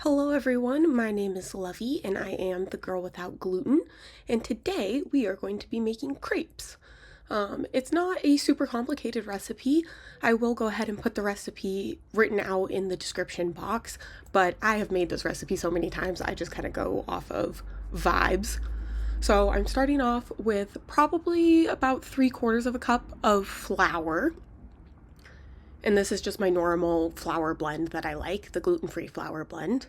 Hello everyone, my name is Lovey and I am the girl without gluten, and today we are going to be making crepes. It's not a super complicated recipe. I will go ahead and put the recipe written out in the description box, but I have made this recipe so many times I just kind of go off of vibes. So I'm starting off with probably about 3/4 of a cup of flour. And this is just my normal flour blend that I like, the gluten-free flour blend.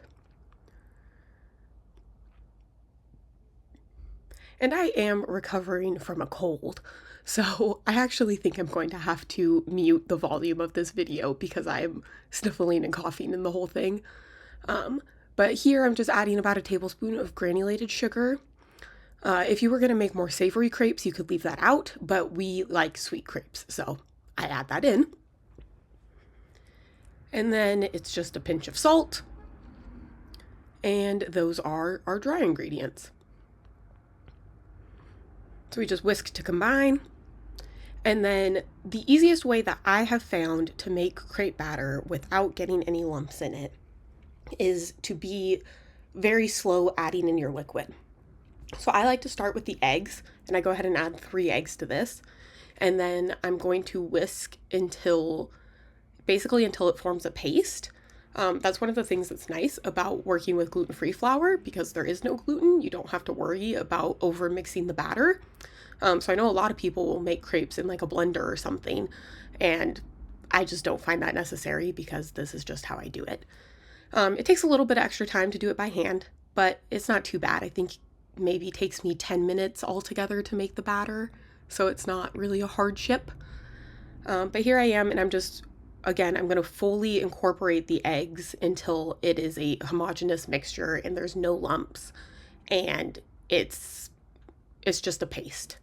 And I am recovering from a cold, so I actually think I'm going to have to mute the volume of this video because I'm sniffling and coughing in the whole thing. But here I'm just adding about a tablespoon of granulated sugar. If you were going to make more savory crepes, you could leave that out, but we like sweet crepes, so I add that in. And then it's just a pinch of salt, and those are our dry ingredients. So we just whisk to combine. And then the easiest way that I have found to make crepe batter without getting any lumps in it is to be very slow adding in your liquid. So I like to start with the eggs, and I go ahead and add 3 eggs to this. And then I'm going to whisk until it forms a paste. That's one of the things that's nice about working with gluten-free flour, because there is no gluten. You don't have to worry about over mixing the batter. So I know a lot of people will make crepes in like a blender or something, and I just don't find that necessary because this is just how I do it. It takes a little bit of extra time to do it by hand, but it's not too bad. I think maybe it takes me 10 minutes altogether to make the batter, so it's not really a hardship. But here I am, and I'm going to fully incorporate the eggs until it is a homogeneous mixture and there's no lumps, and it's just a paste.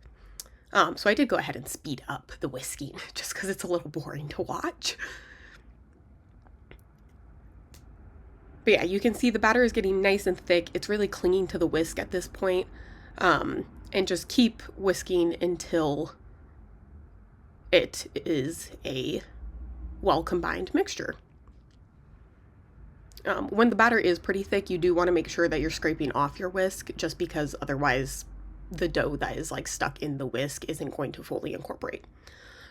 So I did go ahead and speed up the whisking just because it's a little boring to watch. But yeah, you can see the batter is getting nice and thick. It's really clinging to the whisk at this point. And just keep whisking until it is a well-combined mixture. When the batter is pretty thick, you do want to make sure that you're scraping off your whisk, just because otherwise the dough that is like stuck in the whisk isn't going to fully incorporate.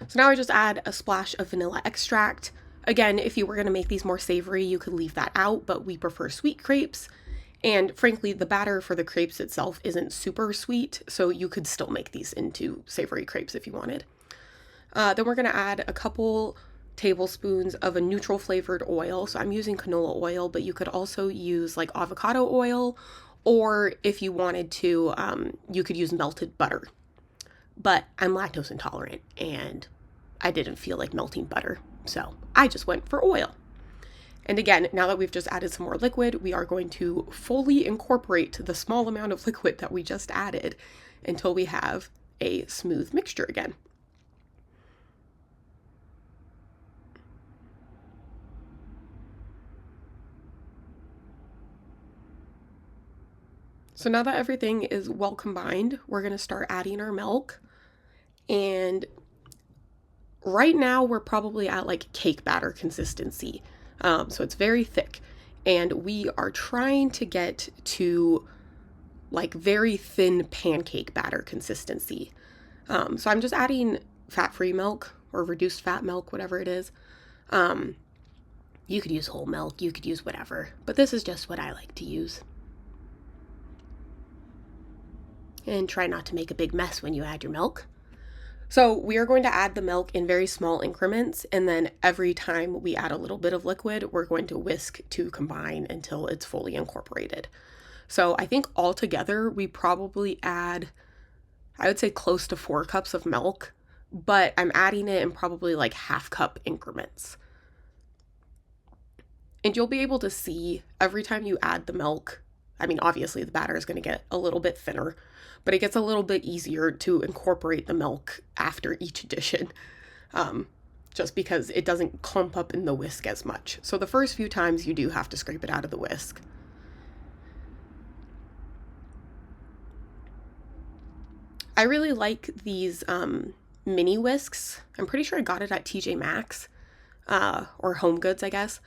So now I just add a splash of vanilla extract. Again, if you were going to make these more savory, you could leave that out, but we prefer sweet crepes. And frankly, the batter for the crepes itself isn't super sweet, so you could still make these into savory crepes if you wanted. Then we're going to add a couple tablespoons of a neutral flavored oil. So I'm using canola oil, but you could also use like avocado oil, or if you wanted to, you could use melted butter. But I'm lactose intolerant and I didn't feel like melting butter, so I just went for oil. And again, now that we've just added some more liquid, we are going to fully incorporate the small amount of liquid that we just added until we have a smooth mixture again. So now that everything is well combined, we're going to start adding our milk. And right now we're probably at like cake batter consistency. So it's very thick. And we are trying to get to like very thin pancake batter consistency. So I'm just adding fat-free milk or reduced fat milk, whatever it is. You could use whole milk, you could use whatever, but this is just what I like to use. And try not to make a big mess when you add your milk. So we are going to add the milk in very small increments, and then every time we add a little bit of liquid, we're going to whisk to combine until it's fully incorporated. So I think altogether we probably add, I would say close to 4 cups of milk, but I'm adding it in probably like 1/2 cup increments. And you'll be able to see every time you add the milk, I mean, obviously the batter is going to get a little bit thinner, but it gets a little bit easier to incorporate the milk after each addition, just because it doesn't clump up in the whisk as much. So the first few times you do have to scrape it out of the whisk. I really like these mini whisks. I'm pretty sure I got it at TJ Maxx, or Home Goods, I guess.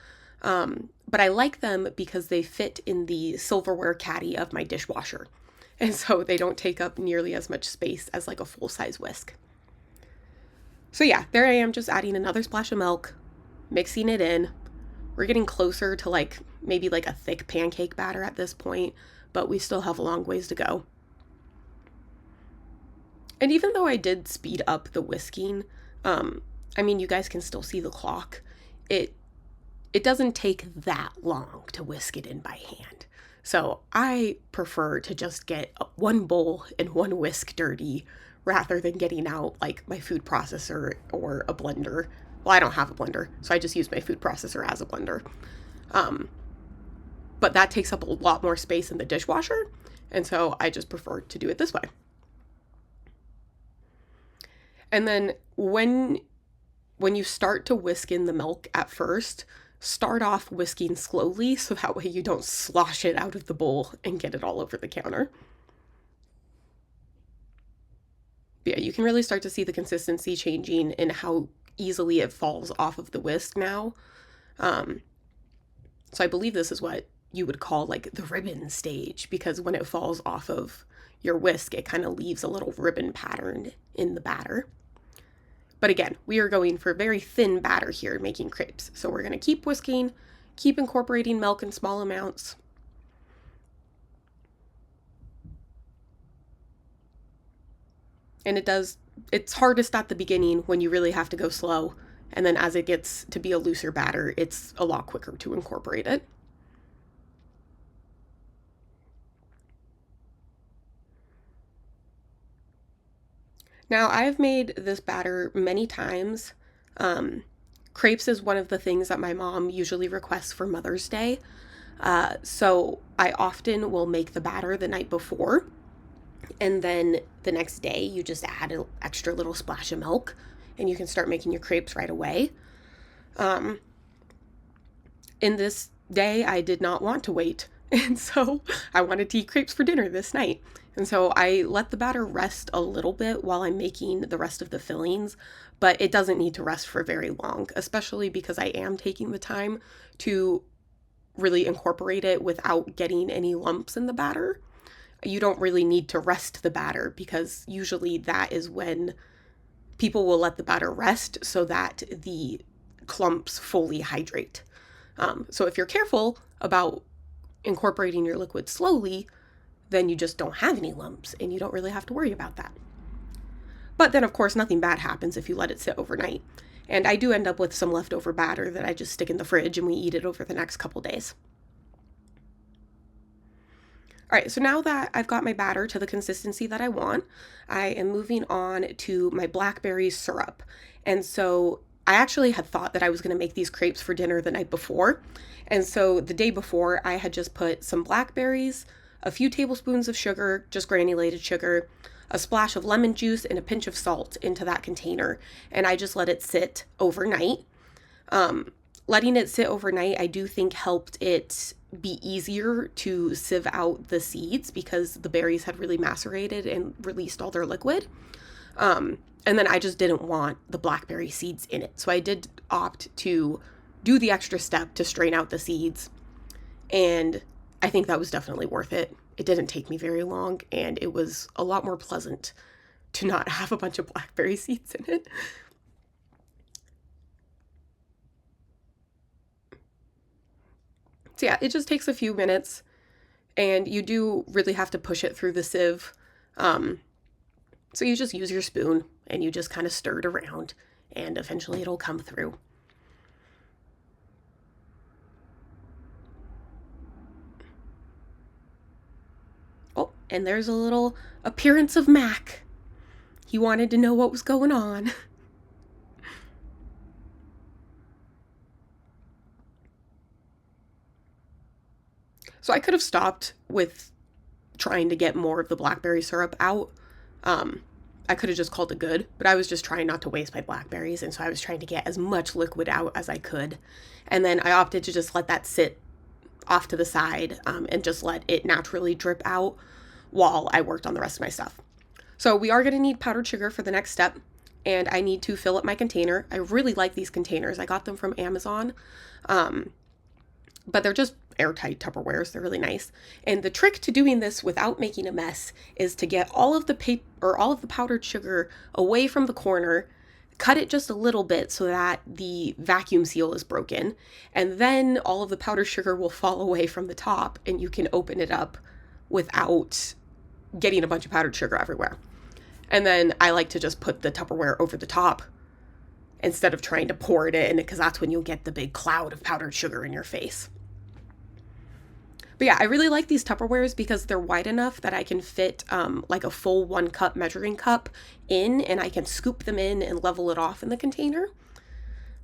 But I like them because they fit in the silverware caddy of my dishwasher. And so they don't take up nearly as much space as like a full-size whisk. So yeah, there I am just adding another splash of milk, mixing it in. We're getting closer to like maybe like a thick pancake batter at this point, but we still have a long ways to go. And even though I did speed up the whisking, I mean, you guys can still see the clock. It doesn't take that long to whisk it in by hand. So I prefer to just get one bowl and one whisk dirty rather than getting out like my food processor or a blender. Well, I don't have a blender, so I just use my food processor as a blender. But that takes up a lot more space in the dishwasher, and so I just prefer to do it this way. And then when you start to whisk in the milk at first, start off whisking slowly so that way you don't slosh it out of the bowl and get it all over the counter. But yeah, you can really start to see the consistency changing and how easily it falls off of the whisk now. So I believe this is what you would call like the ribbon stage, because when it falls off of your whisk, it kind of leaves a little ribbon pattern in the batter. But again, we are going for very thin batter here making crepes. So we're going to keep whisking, keep incorporating milk in small amounts. And it's hardest at the beginning when you really have to go slow. And then as it gets to be a looser batter, it's a lot quicker to incorporate it. Now, I've made this batter many times. Crepes is one of the things that my mom usually requests for Mother's Day. So I often will make the batter the night before. And then the next day, you just add an extra little splash of milk and you can start making your crepes right away. In this day, I did not want to wait. And so I wanted to eat crepes for dinner this night. And so I let the batter rest a little bit while I'm making the rest of the fillings, but it doesn't need to rest for very long, especially because I am taking the time to really incorporate it without getting any lumps in the batter. You don't really need to rest the batter because usually that is when people will let the batter rest so that the clumps fully hydrate. So if you're careful about incorporating your liquid slowly, then you just don't have any lumps and you don't really have to worry about that. But then, of course, nothing bad happens if you let it sit overnight. And I do end up with some leftover batter that I just stick in the fridge and we eat it over the next couple days. All right, so now that I've got my batter to the consistency that I want, I am moving on to my blackberry syrup. And so I actually had thought that I was going to make these crepes for dinner the night before. And so the day before, I had just put some blackberries, a few tablespoons of sugar, just granulated sugar, a splash of lemon juice, and a pinch of salt into that container. And I just let it sit overnight. Letting it sit overnight, I do think helped it be easier to sieve out the seeds because the berries had really macerated and released all their liquid. And then I just didn't want the blackberry seeds in it. So I did opt to do the extra step to strain out the seeds. And I think that was definitely worth it. It didn't take me very long, and it was a lot more pleasant to not have a bunch of blackberry seeds in it. So yeah, it just takes a few minutes, and you do really have to push it through the sieve. So you just use your spoon, and you just kind of stir it around, and eventually it'll come through. Oh, and there's a little appearance of Mac. He wanted to know what was going on. So I could have stopped with trying to get more of the blackberry syrup out. I could have just called it good, but I was just trying not to waste my blackberries, and so I was trying to get as much liquid out as I could. And then I opted to just let that sit off to the side and just let it naturally drip out while I worked on the rest of my stuff. So we are going to need powdered sugar for the next step, and I need to fill up my container. I really like these containers. I got them from Amazon. but they're just airtight Tupperwares. They're really nice. And the trick to doing this without making a mess is to get all of the paper or all of the powdered sugar away from the corner, cut it just a little bit so that the vacuum seal is broken, and then all of the powdered sugar will fall away from the top and you can open it up without getting a bunch of powdered sugar everywhere. And then I like to just put the Tupperware over the top instead of trying to pour it in, because that's when you'll get the big cloud of powdered sugar in your face. But yeah, I really like these Tupperwares because they're wide enough that I can fit like a full 1 cup measuring cup in, and I can scoop them in and level it off in the container.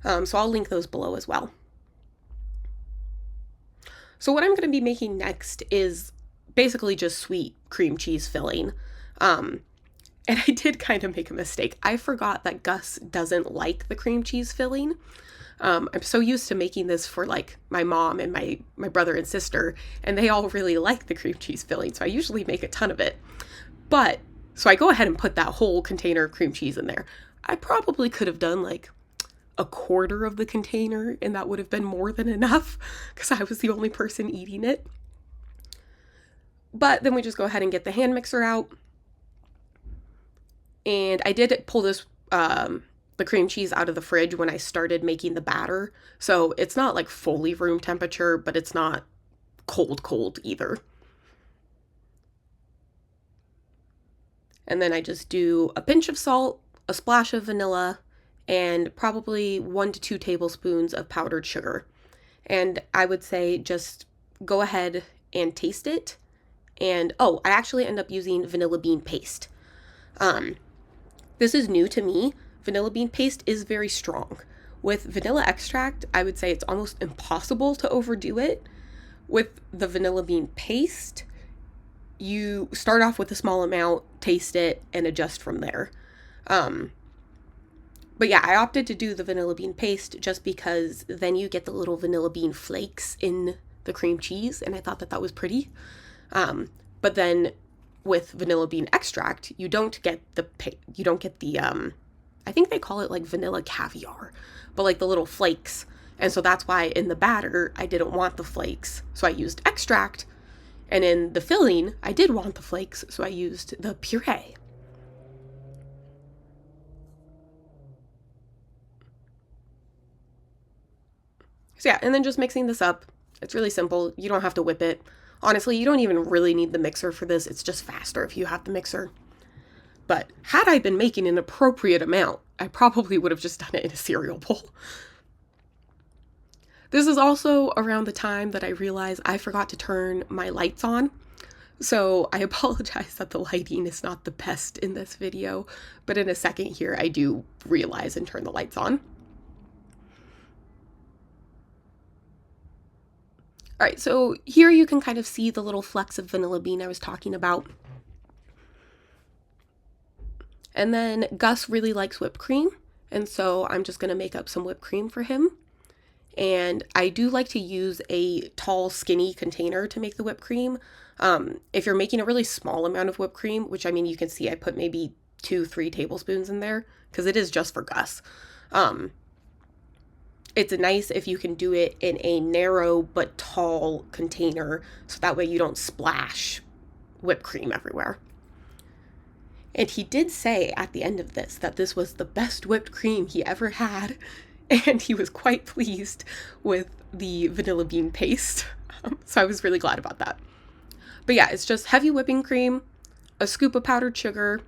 So I'll link those below as well. So what I'm going to be making next is basically just sweet cream cheese filling. And I did kind of make a mistake. I forgot that Gus doesn't like the cream cheese filling. I'm so used to making this for like my mom and my brother and sister, and they all really like the cream cheese filling, so I usually make a ton of it. But, so I go ahead and put that whole container of cream cheese in there. I probably could have done like a quarter of the container, and that would have been more than enough because I was the only person eating it. But then we just go ahead and get the hand mixer out. And I did pull this, the cream cheese out of the fridge when I started making the batter. So it's not like fully room temperature, but it's not cold either. And then I just do a pinch of salt, a splash of vanilla, and probably 1 to 2 tablespoons of powdered sugar. And I would say just go ahead and taste it. And, oh, I actually end up using vanilla bean paste. This is new to me. Vanilla bean paste is very strong. With vanilla extract, I would say it's almost impossible to overdo it. With the vanilla bean paste, you start off with a small amount, taste it, and adjust from there. But yeah, I opted to do the vanilla bean paste just because then you get the little vanilla bean flakes in the cream cheese, and I thought that was pretty. But then with vanilla bean extract, you don't get the I think they call it like vanilla caviar, but like the little flakes. And so that's why in the batter, I didn't want the flakes. So I used extract. And in the filling, I did want the flakes. So I used the puree. So yeah, and then just mixing this up. It's really simple. You don't have to whip it. Honestly, you don't even really need the mixer for this. It's just faster if you have the mixer. But had I been making an appropriate amount, I probably would have just done it in a cereal bowl. This is also around the time that I realized I forgot to turn my lights on. So I apologize that the lighting is not the best in this video, but in a second here, I do realize and turn the lights on. All right, so here you can kind of see the little flecks of vanilla bean I was talking about. And then Gus really likes whipped cream, and so I'm just going to make up some whipped cream for him. And I do like to use a tall, skinny container to make the whipped cream. If you're making a really small amount of whipped cream, which I mean, you can see I put maybe 2-3 tablespoons in there because it is just for Gus. It's nice if you can do it in a narrow but tall container so that way you don't splash whipped cream everywhere. And he did say at the end of this that this was the best whipped cream he ever had, and he was quite pleased with the vanilla bean paste. So I was really glad about that. But yeah, it's just heavy whipping cream, a scoop of powdered sugar,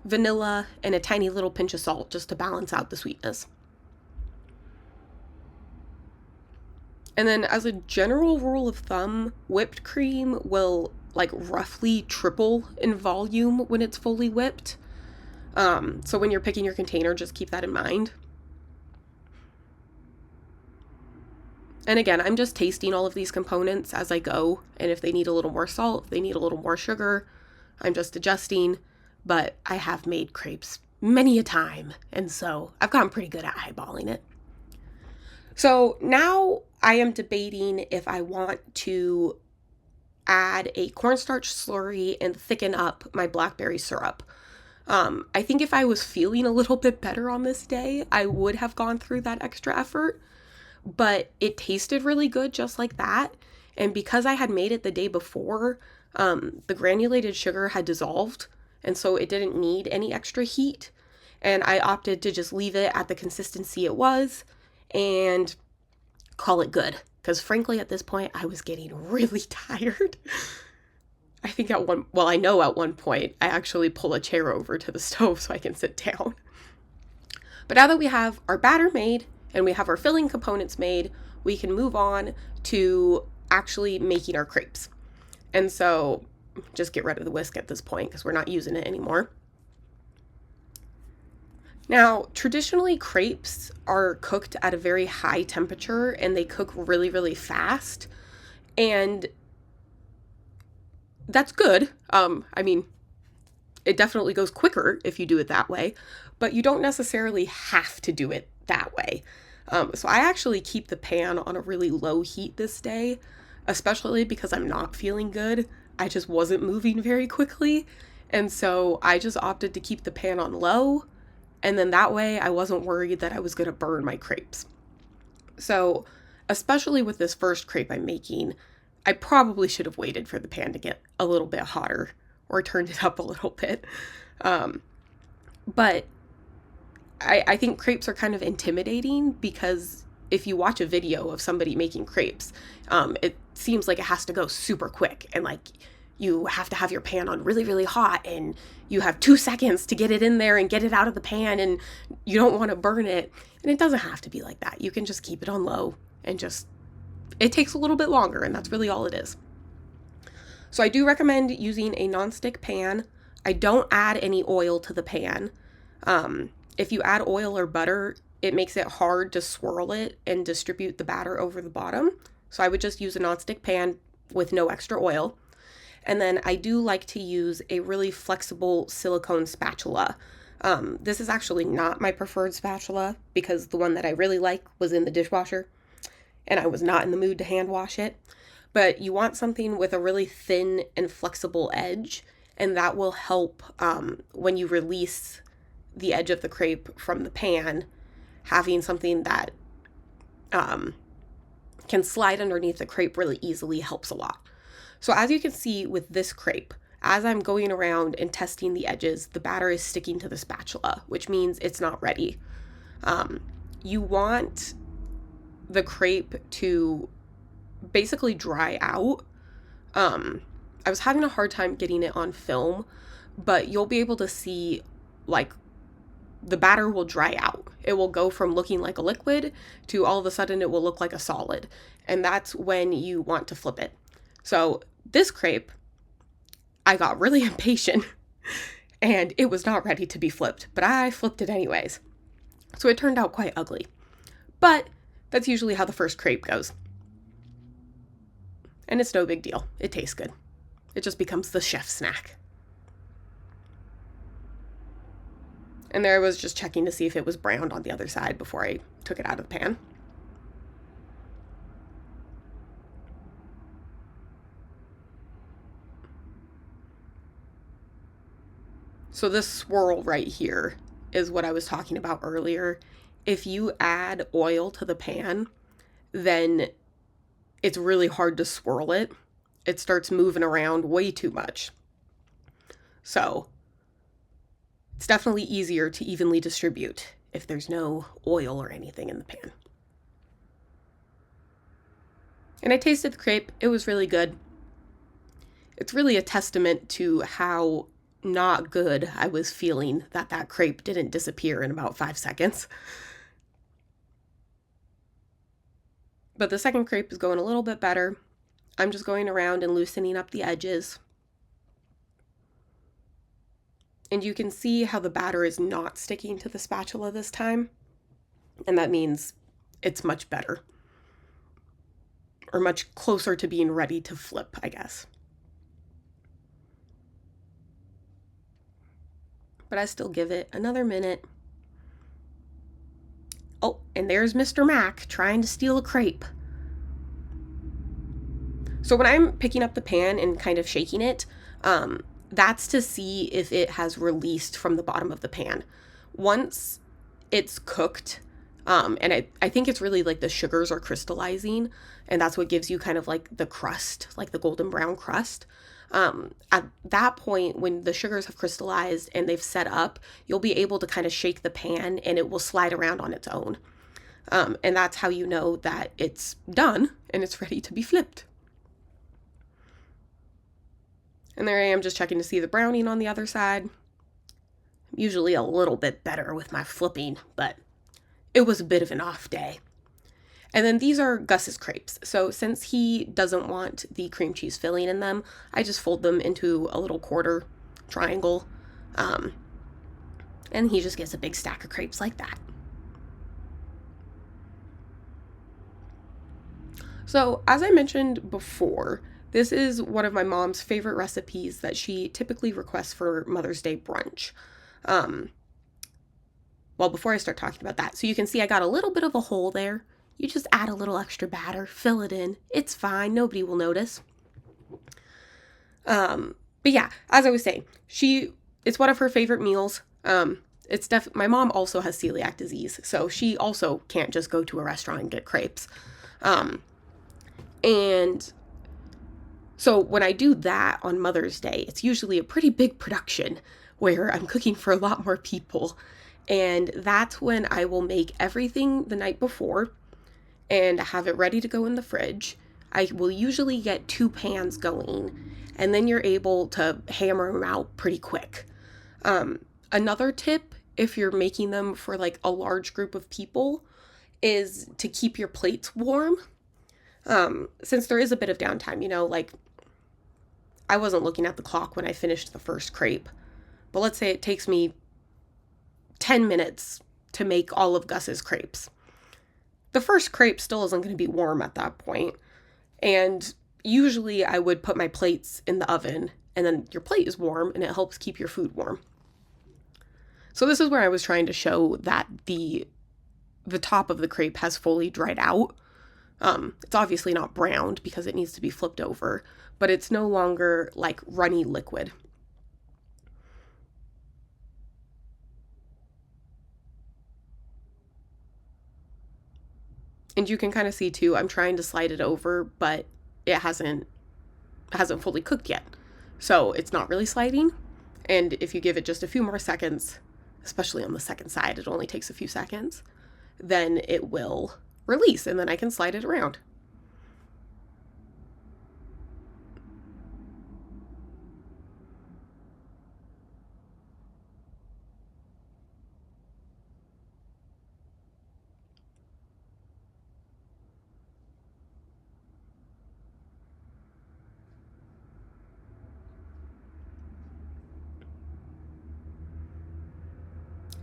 vanilla, and a tiny little pinch of salt just to balance out the sweetness. And then as a general rule of thumb, whipped cream will like roughly triple in volume when it's fully whipped. So when you're picking your container, just keep that in mind. And again, I'm just tasting all of these components as I go. And if they need a little more salt, if they need a little more sugar, I'm just adjusting. But I have made crepes many a time. And so I've gotten pretty good at eyeballing it. So now I am debating if I want to add a cornstarch slurry and thicken up my blackberry syrup. I think if I was feeling a little bit better on this day, I would have gone through that extra effort. but it tasted really good just like that. And because I had made it the day before, the granulated sugar had dissolved, and so it didn't need any extra heat. And I opted to just leave it at the consistency it was and call it good. Because frankly, at this point, I was getting really tired. I think I know at one point, I actually pull a chair over to the stove so I can sit down. But now that we have our batter made and we have our filling components made, we can move on to actually making our crepes. And so just get rid of the whisk at this point because we're not using it anymore. Now, traditionally, crepes are cooked at a very high temperature and they cook really, really fast. And that's good. I mean, it definitely goes quicker if you do it that way, but you don't necessarily have to do it that way. So I actually keep the pan on a really low heat this day, especially because I'm not feeling good. I just wasn't moving very quickly. And so I just opted to keep the pan on low. And then that way I wasn't worried that I was going to burn my crepes. So especially with this first crepe I'm making, I probably should have waited for the pan to get a little bit hotter or turned it up a little bit. But I think crepes are kind of intimidating because if you watch a video of somebody making crepes, it seems like it has to go super quick and like you have to have your pan on really, really hot and you have 2 seconds to get it in there and get it out of the pan and you don't want to burn it. And it doesn't have to be like that. You can just keep it on low and it takes a little bit longer and that's really all it is. So I do recommend using a nonstick pan. I don't add any oil to the pan. If you add oil or butter, it makes it hard to swirl it and distribute the batter over the bottom. So I would just use a nonstick pan with no extra oil. And then I do like to use a really flexible silicone spatula. This is actually not my preferred spatula because the one that I really like was in the dishwasher and I was not in the mood to hand wash it. But you want something with a really thin and flexible edge, and that will help when you release the edge of the crepe from the pan. Having something that can slide underneath the crepe really easily helps a lot. So as you can see with this crepe, as I'm going around and testing the edges, the batter is sticking to the spatula, which means it's not ready. You want the crepe to basically dry out. I was having a hard time getting it on film, but you'll be able to see like the batter will dry out. It will go from looking like a liquid to all of a sudden it will look like a solid. And that's when you want to flip it. So this crepe, I got really impatient and it was not ready to be flipped, but I flipped it anyways. So it turned out quite ugly. But that's usually how the first crepe goes. And it's no big deal. It tastes good. It just becomes the chef's snack. And there I was just checking to see if it was browned on the other side before I took it out of the pan. So this swirl right here is what I was talking about earlier. If you add oil to the pan, then it's really hard to swirl it. It starts moving around way too much. So it's definitely easier to evenly distribute if there's no oil or anything in the pan. And I tasted the crepe. It was really good. It's really a testament to how not good I was feeling that crepe didn't disappear in about 5 seconds. But the second crepe is going a little bit better. I'm just going around and loosening up the edges. And you can see how the batter is not sticking to the spatula this time. And that means it's much better. Or much closer to being ready to flip, I guess. But I still give it another minute. Oh, and there's Mr. Mac trying to steal a crepe. So when I'm picking up the pan and kind of shaking it, that's to see if it has released from the bottom of the pan. Once it's cooked, And I think it's really like the sugars are crystallizing, and that's what gives you kind of like the crust, like the golden brown crust. At that point, when the sugars have crystallized and they've set up, you'll be able to kind of shake the pan and it will slide around on its own. And that's how you know that it's done and it's ready to be flipped. And there I am just checking to see the browning on the other side. I'm usually a little bit better with my flipping, but it was a bit of an off day. And then these are Gus's crepes. So since he doesn't want the cream cheese filling in them, I just fold them into a little quarter triangle. And he just gets a big stack of crepes like that. So as I mentioned before, this is one of my mom's favorite recipes that she typically requests for Mother's Day brunch. Well, before I start talking about that, so you can see I got a little bit of a hole there. You just add a little extra batter, fill it in. It's fine. Nobody will notice. But yeah, as I was saying, it's one of her favorite meals. My mom also has celiac disease, so she also can't just go to a restaurant and get crepes. And so when I do that on Mother's Day, it's usually a pretty big production where I'm cooking for a lot more people. And that's when I will make everything the night before and have it ready to go in the fridge. I will usually get 2 pans going, and then you're able to hammer them out pretty quick. Another tip, if you're making them for like a large group of people, is to keep your plates warm. Since there is a bit of downtime, like I wasn't looking at the clock when I finished the first crepe, but let's say it takes me 10 minutes to make all of Gus's crepes. The first crepe still isn't going to be warm at that point. And usually I would put my plates in the oven, and then your plate is warm and it helps keep your food warm. So this is where I was trying to show that the top of the crepe has fully dried out. It's obviously not browned because it needs to be flipped over, but it's no longer like runny liquid. And you can kind of see too, I'm trying to slide it over, but it hasn't fully cooked yet. So it's not really sliding. And if you give it just a few more seconds, especially on the second side, it only takes a few seconds, then it will release and then I can slide it around.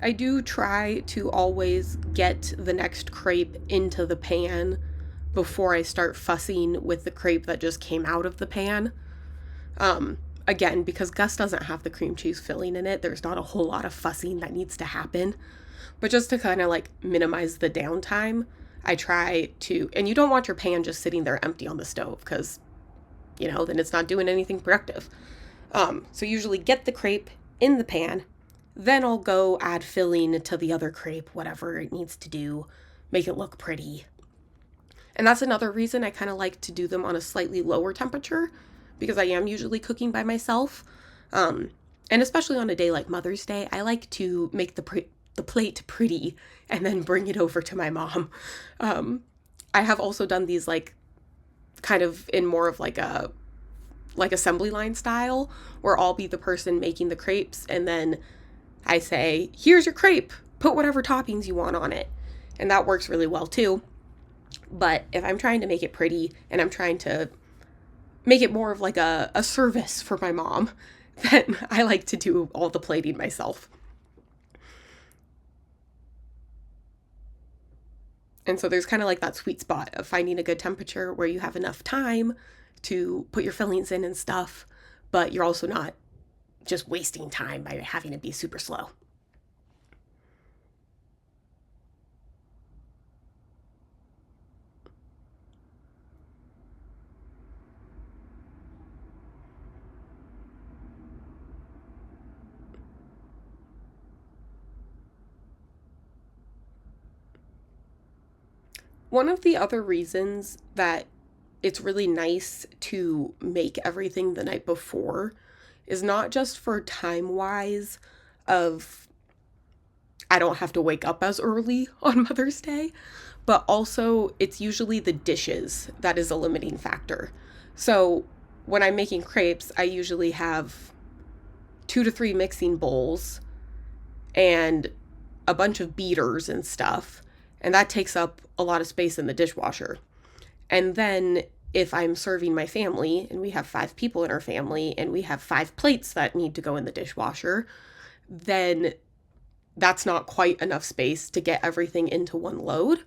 I do try to always get the next crepe into the pan before I start fussing with the crepe that just came out of the pan. Again, because Gus doesn't have the cream cheese filling in it, there's not a whole lot of fussing that needs to happen. But just to kind of like minimize the downtime, I try to, and you don't want your pan just sitting there empty on the stove because, then it's not doing anything productive. So usually get the crepe in the pan, then I'll go add filling to the other crepe, whatever it needs to do, make it look pretty. And that's another reason I kind of like to do them on a slightly lower temperature, because I am usually cooking by myself. And especially on a day like Mother's Day, I like to make the plate pretty and then bring it over to my mom. I have also done these like kind of in more of like assembly line style, where I'll be the person making the crepes and then I say, here's your crepe, put whatever toppings you want on it. And that works really well too. But if I'm trying to make it pretty and I'm trying to make it more of like a service for my mom, then I like to do all the plating myself. And so there's kind of like that sweet spot of finding a good temperature where you have enough time to put your fillings in and stuff, but you're also not just wasting time by having it be super slow. One of the other reasons that it's really nice to make everything the night before is not just for time wise of I don't have to wake up as early on Mother's Day, but also it's usually the dishes that is a limiting factor. So when I'm making crepes, I usually have 2 to 3 mixing bowls and a bunch of beaters and stuff, and that takes up a lot of space in the dishwasher. And then if I'm serving my family, and we have 5 people in our family, and we have 5 plates that need to go in the dishwasher, then that's not quite enough space to get everything into one load.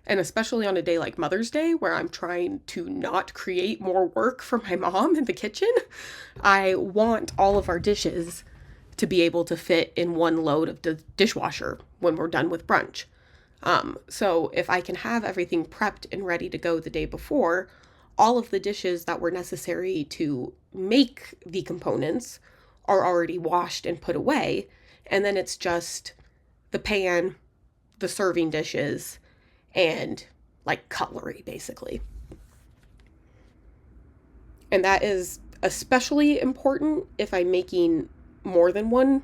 And especially on a day like Mother's Day, where I'm trying to not create more work for my mom in the kitchen, I want all of our dishes to be able to fit in one load of the dishwasher when we're done with brunch. So if I can have everything prepped and ready to go the day before, all of the dishes that were necessary to make the components are already washed and put away. And then it's just the pan, the serving dishes, and like cutlery, basically. And that is especially important if I'm making more than one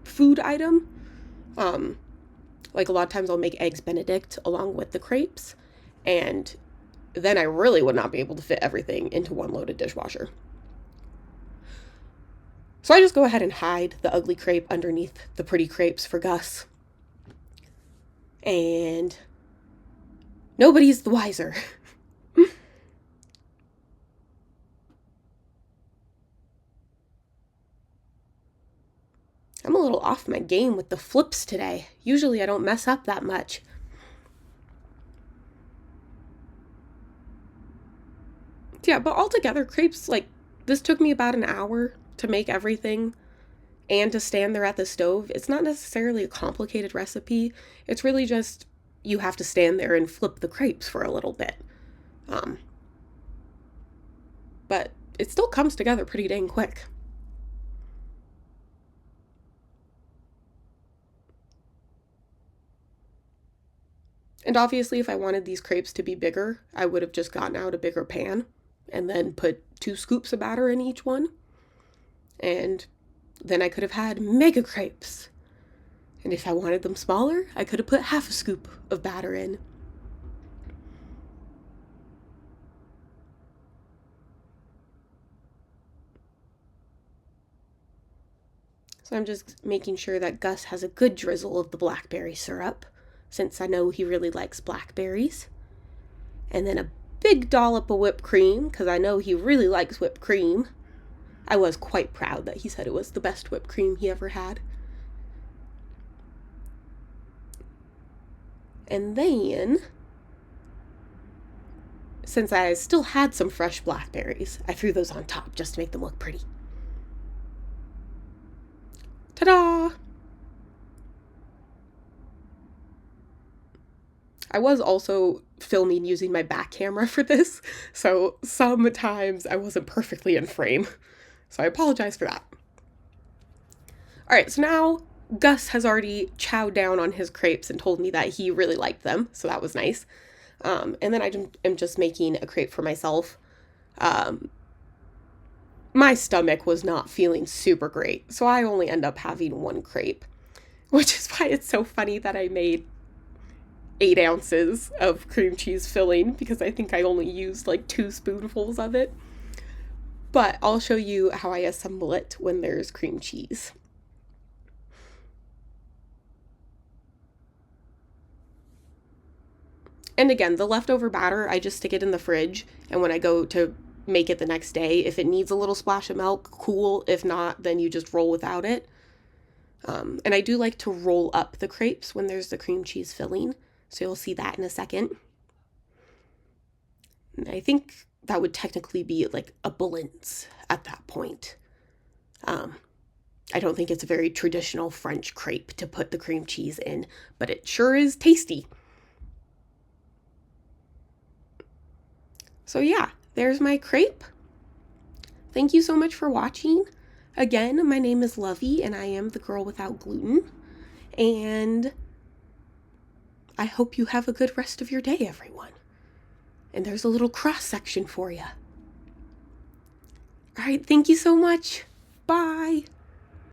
food item. Like a lot of times I'll make eggs Benedict along with the crepes, and then I really would not be able to fit everything into one loaded dishwasher. So I just go ahead and hide the ugly crepe underneath the pretty crepes for Gus. And nobody's the wiser. I'm a little off my game with the flips today. Usually I don't mess up that much. Yeah, but altogether, crepes, like, this took me about an hour to make everything and to stand there at the stove. It's not necessarily a complicated recipe. It's really just you have to stand there and flip the crepes for a little bit. But it still comes together pretty dang quick. And obviously, if I wanted these crepes to be bigger, I would have just gotten out a bigger pan and then put 2 scoops of batter in each one. And then I could have had mega crepes. And if I wanted them smaller, I could have put half a scoop of batter in. So I'm just making sure that Gus has a good drizzle of the blackberry syrup, since I know he really likes blackberries. And then a big dollop of whipped cream, because I know he really likes whipped cream. I was quite proud that he said it was the best whipped cream he ever had. And then, since I still had some fresh blackberries, I threw those on top just to make them look pretty. Ta-da! I was also filming using my back camera for this, so sometimes I wasn't perfectly in frame. So I apologize for that. Alright, so now Gus has already chowed down on his crepes and told me that he really liked them, so that was nice. And then I am just making a crepe for myself. My stomach was not feeling super great, so I only end up having 1 crepe, which is why it's so funny that I made 8 ounces of cream cheese filling, because I think I only used like 2 spoonfuls of it. But I'll show you how I assemble it when there's cream cheese. And again, the leftover batter, I just stick it in the fridge, and when I go to make it the next day, if it needs a little splash of milk, cool. If not, then you just roll without it. And I do like to roll up the crepes when there's the cream cheese filling, so you'll see that in a second. And I think that would technically be like a bolins at that point. I don't think it's a very traditional French crepe to put the cream cheese in, but it sure is tasty. So yeah, there's my crepe. Thank you so much for watching. Again, my name is Lovey, and I am the girl without gluten. And I hope you have a good rest of your day, everyone. And there's a little cross section for you. All right, thank you so much. Bye.